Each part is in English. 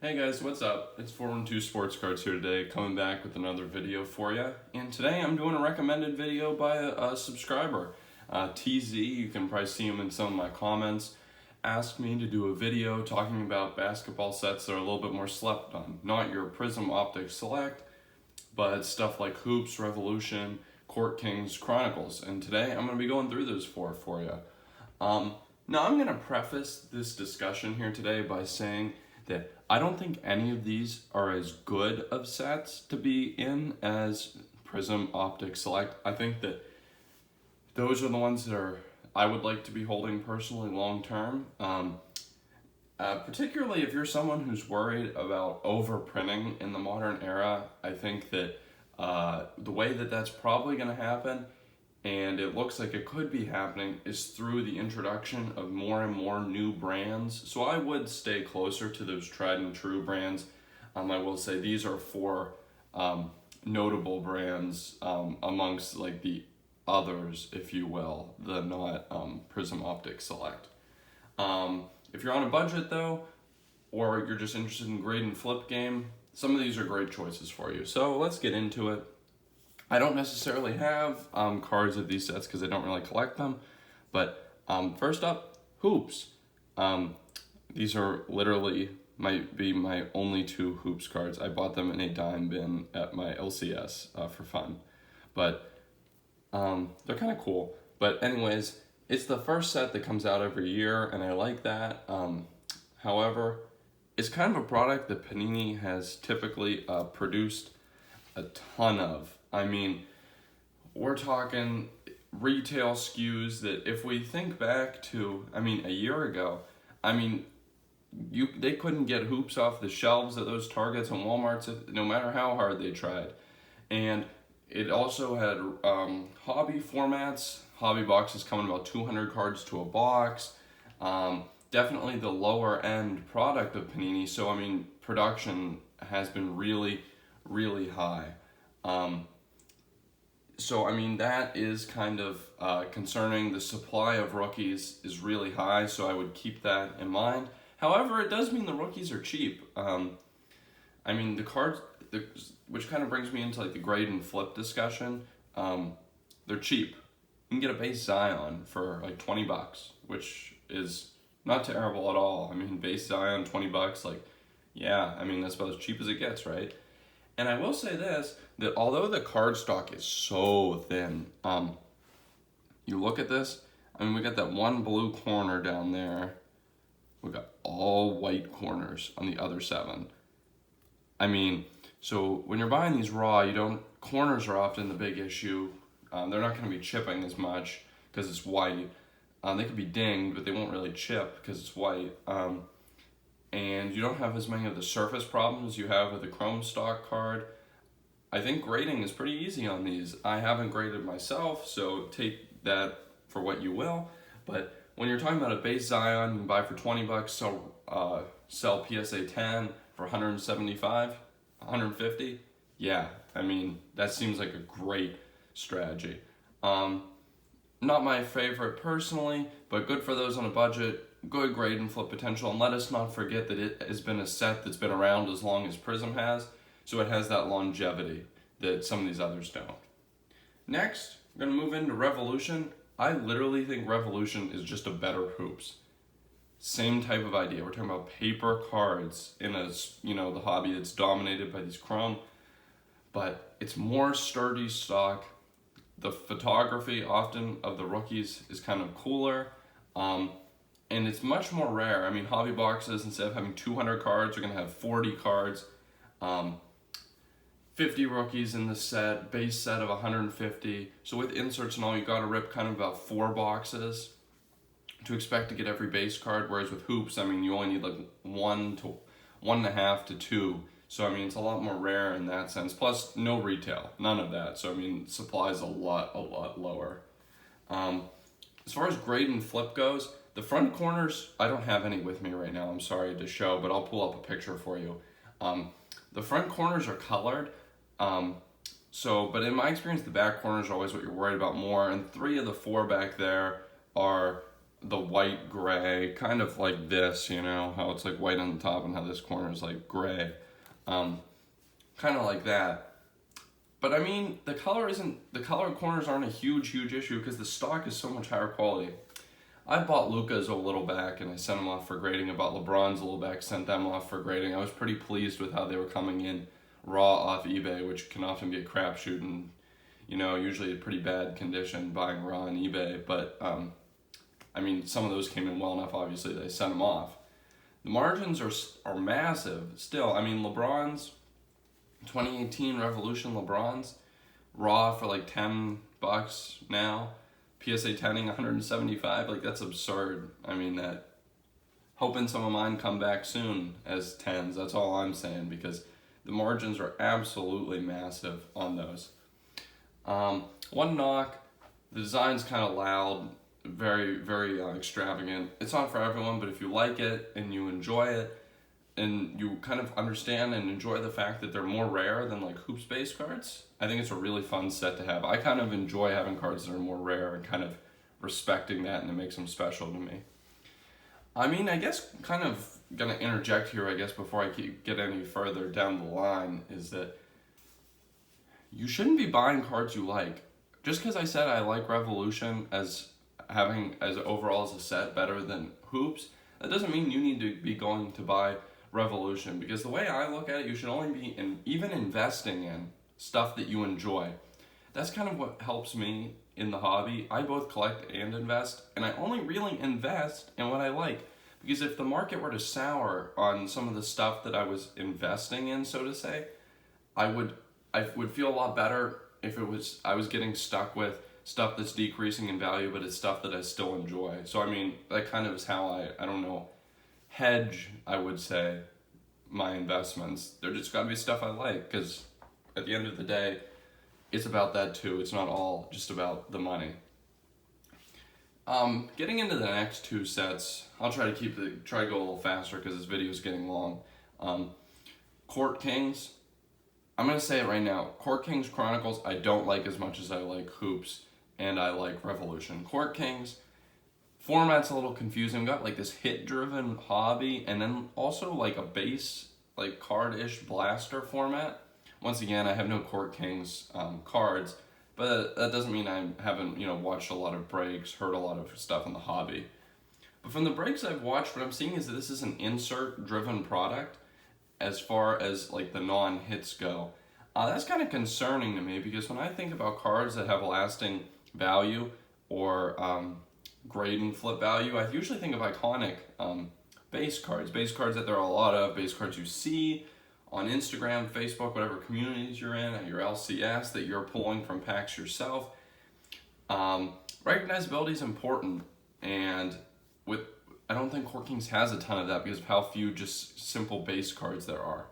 Hey guys, what's up? It's 412 Sports Cards here today, coming back with another video for you. And today I'm doing a recommended video by a subscriber. TZ, you can probably see him in some of my comments, asked me to do a video talking about basketball sets that are a little bit more slept on. Not your Prizm Optic Select, but stuff like Hoops, Revolution, Court Kings, Chronicles. And today I'm going to be going through those for you. Now I'm going to preface this discussion here today by saying that I don't think any of these are as good of sets to be in as Prizm Optic Select. I think that those are the ones that I would like to be holding personally long term. Particularly if you're someone who's worried about overprinting in the modern era. I think that the way that that's probably going to happen, and it looks like it could be happening, is through the introduction of more and more new brands. So I would stay closer to those tried and true brands. I will say these are four notable brands amongst like the others, if you will, the not Prizm Optic Select. If you're on a budget though, or you're just interested in grade and flip game, some of these are great choices for you. So let's get into it. I don't necessarily have cards of these sets because I don't really collect them, but first up, Hoops. These are literally might be my only two Hoops cards. I bought them in a dime bin at my LCS for fun, but they're kind of cool. But anyways, it's the first set that comes out every year, and I like that. However, it's kind of a product that Panini has typically produced a ton of. I mean, we're talking retail SKUs that if we think back to, a year ago, they couldn't get Hoops off the shelves at those Targets and Walmarts no matter how hard they tried. And it also had hobby formats, hobby boxes coming about 200 cards to a box. Definitely the lower end product of Panini. So, production has been really, really high. So that is kind of concerning. The supply of rookies is really high, so I would keep that in mind. However, it does mean the rookies are cheap. The cards, which kind of brings me into like the grade and flip discussion, they're cheap. You can get a base Zion for like $20, which is not terrible at all. Base Zion, $20, that's about as cheap as it gets, right? And I will say this, that although the card stock is so thin, you look at this, we got that one blue corner down there. We got all white corners on the other 7. So when you're buying these raw, corners are often the big issue. They're not going to be chipping as much because it's white. They could be dinged, but they won't really chip because it's white. And you don't have as many of the surface problems you have with a chrome stock card. I think grading is pretty easy on these. I haven't graded myself, so take that for what you will. But when you're talking about a base Zion, you can buy for $20, sell PSA 10 for 175, 150. Yeah, that seems like a great strategy. Not my favorite personally, but good for those on a budget. Good grade and flip potential, and let us not forget that it has been a set that's been around as long as Prizm has, so it has that longevity that some of these others don't. Next, we're going to move into Revolution. I literally think Revolution is just a better Hoops. Same type of idea. We're talking about paper cards in the hobby that's dominated by these chrome, but it's more sturdy stock. The photography often of the rookies is kind of cooler. And it's much more rare. Hobby boxes, instead of having 200 cards, are going to have 40 cards. 50 rookies in the set, base set of 150. So with inserts and all, you got to rip kind of about 4 boxes to expect to get every base card. Whereas with Hoops, you only need like 1 to 1.5 to 2. So it's a lot more rare in that sense. Plus, no retail, none of that. So supply is a lot lower. As far as grade and flip goes, the front corners, I don't have any with me right now, I'm sorry to show, but I'll pull up a picture for you. The front corners are colored, but in my experience, the back corners are always what you're worried about more, and 3 of the 4 back there are the white gray, kind of like this, you know, how it's like white on the top and how this corner is like gray. Kind of like that. But I mean, the color corners aren't a huge issue because the stock is so much higher quality. I bought Luka's a little back and I sent them off for grading. I bought LeBron's a little back, sent them off for grading. I was pretty pleased with how they were coming in raw off eBay, which can often be a crapshoot and, you know, usually a pretty bad condition buying raw on eBay. But, I mean, some of those came in well enough, obviously, that I sent them off. The margins are massive still. I mean, LeBron's, 2018 Revolution LeBron's, raw for like $10 now. PSA 10ing 175, like that's absurd. I mean, that, hoping some of mine come back soon as 10s, that's all I'm saying, because the margins are absolutely massive on those. One knock, the design's kind of loud, very, very extravagant. It's not for everyone, but if you like it and you enjoy it, and you kind of understand and enjoy the fact that they're more rare than like hoops base cards, I think it's a really fun set to have. I kind of enjoy having cards that are more rare and kind of respecting that, and it makes them special to me. I mean, I guess kind of gonna interject here, I guess, before I get any further down the line, is that you shouldn't be buying cards you like. Just because I said I like Revolution as overall as a set better than hoops, that doesn't mean you need to be going to buy Revolution, because the way I look at it, you should only be even investing in stuff that you enjoy. That's kind of what helps me in the hobby. I both collect and invest, and I only really invest in what I like, because if the market were to sour on some of the stuff that I was investing in, so to say, I would feel a lot better if I was getting stuck with stuff that's decreasing in value, but it's stuff that I still enjoy. So I mean, that kind of is how I don't know, hedge, I would say, my investments. They're just gotta be stuff I like, because at the end of the day, it's about that too. It's not all just about the money. Getting into the next two sets, I'll try to go a little faster because this video is getting long. Court Kings, I'm gonna say it right now. Court Kings Chronicles, I don't like as much as I like hoops and I like Revolution. Court Kings, format's a little confusing. We've got like this hit-driven hobby, and then also like a base, like card-ish blaster format. Once again, I have no Court Kings cards, but that doesn't mean I haven't, you know, watched a lot of breaks, heard a lot of stuff in the hobby. But from the breaks I've watched, what I'm seeing is that this is an insert-driven product as far as like the non-hits go. That's kind of concerning to me, because when I think about cards that have lasting value or grade and flip value, I usually think of iconic base cards that there are a lot of, base cards you see on Instagram, Facebook, whatever communities you're in, at your LCS that you're pulling from packs yourself. Recognizability is important, and I don't think Court Kings has a ton of that because of how few just simple base cards there are.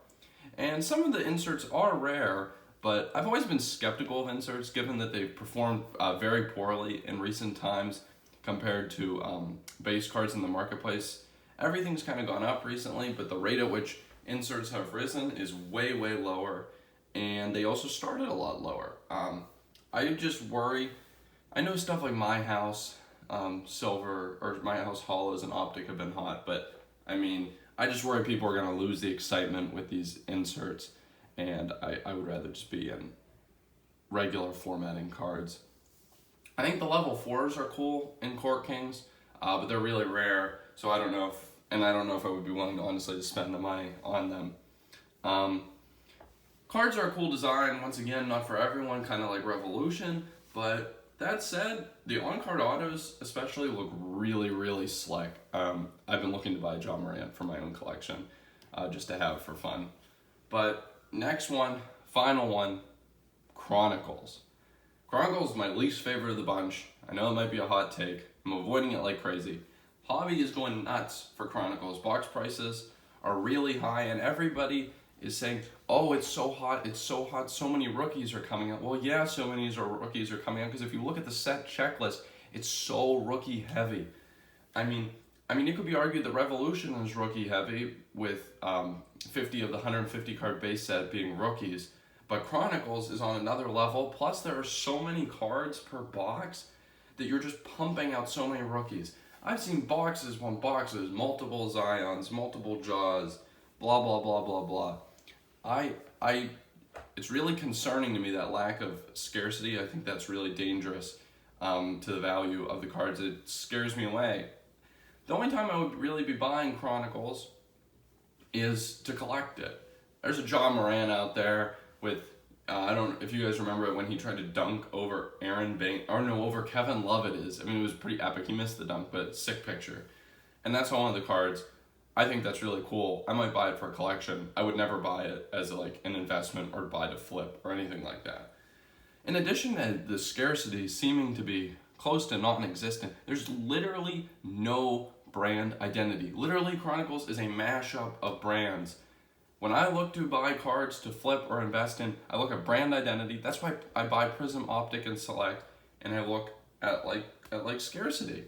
And some of the inserts are rare, but I've always been skeptical of inserts given that they've performed very poorly in recent times compared to base cards in the marketplace. Everything's kind of gone up recently, but the rate at which inserts have risen is way, way lower, and they also started a lot lower. I just worry, I know stuff like My House Silver or My House Hollows and Optic have been hot, but I mean, I just worry people are going to lose the excitement with these inserts, and I would rather just be in regular formatting cards. I think the level 4s are cool in Court Kings, but they're really rare, so I don't know if I would be willing to honestly spend the money on them. Cards are a cool design, once again, not for everyone, kind of like Revolution, but that said, the on-card autos especially look really, really slick. I've been looking to buy John Morant for my own collection, just to have for fun. But next one, final one, Chronicles. Chronicles is my least favorite of the bunch. I know it might be a hot take. I'm avoiding it like crazy. Hobby is going nuts for Chronicles. Box prices are really high, and everybody is saying, oh, it's so hot, so many rookies are coming out. Well, yeah, so many rookies are coming out, because if you look at the set checklist, it's so rookie heavy. I mean, it could be argued that Revolution is rookie heavy with 50 of the 150 card base set being rookies, but Chronicles is on another level. Plus, there are so many cards per box that you're just pumping out so many rookies. I've seen boxes on boxes, multiple Zions, multiple Jaws, blah blah blah blah blah. I it's really concerning to me, that lack of scarcity. I think that's really dangerous to the value of the cards. It scares me away. The only time I would really be buying Chronicles is to collect it. There's a John Moran out there with, I don't know if you guys remember it, when he tried to dunk over over Kevin Love it is. I mean, it was pretty epic. He missed the dunk, but sick picture. And that's one of the cards. I think that's really cool. I might buy it for a collection. I would never buy it as like an investment or buy to flip or anything like that. In addition to the scarcity seeming to be close to non-existent, there's literally no brand identity. Literally, Chronicles is a mashup of brands. When I look to buy cards to flip or invest in, I look at brand identity. That's why I buy Prizm, Optic, and Select, and I look at like scarcity.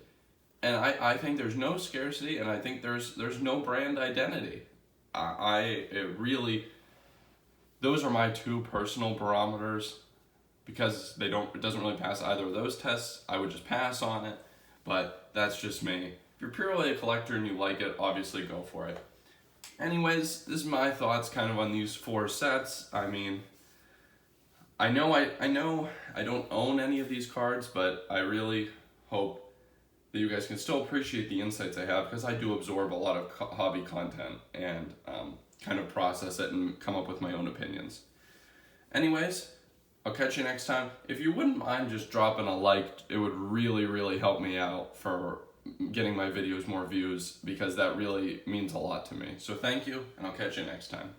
And I think there's no scarcity, and I think there's no brand identity. Those are my two personal barometers. Because it doesn't really pass either of those tests, I would just pass on it. But that's just me. If you're purely a collector and you like it, obviously go for it. Anyways, this is my thoughts kind of on these 4 sets. I mean, I know I don't own any of these cards, but I really hope that you guys can still appreciate the insights I have, because I do absorb a lot of hobby content and kind of process it and come up with my own opinions. Anyways, I'll catch you next time. If you wouldn't mind just dropping a like, it would really, really help me out for getting my videos more views, because that really means a lot to me. So thank you, and I'll catch you next time.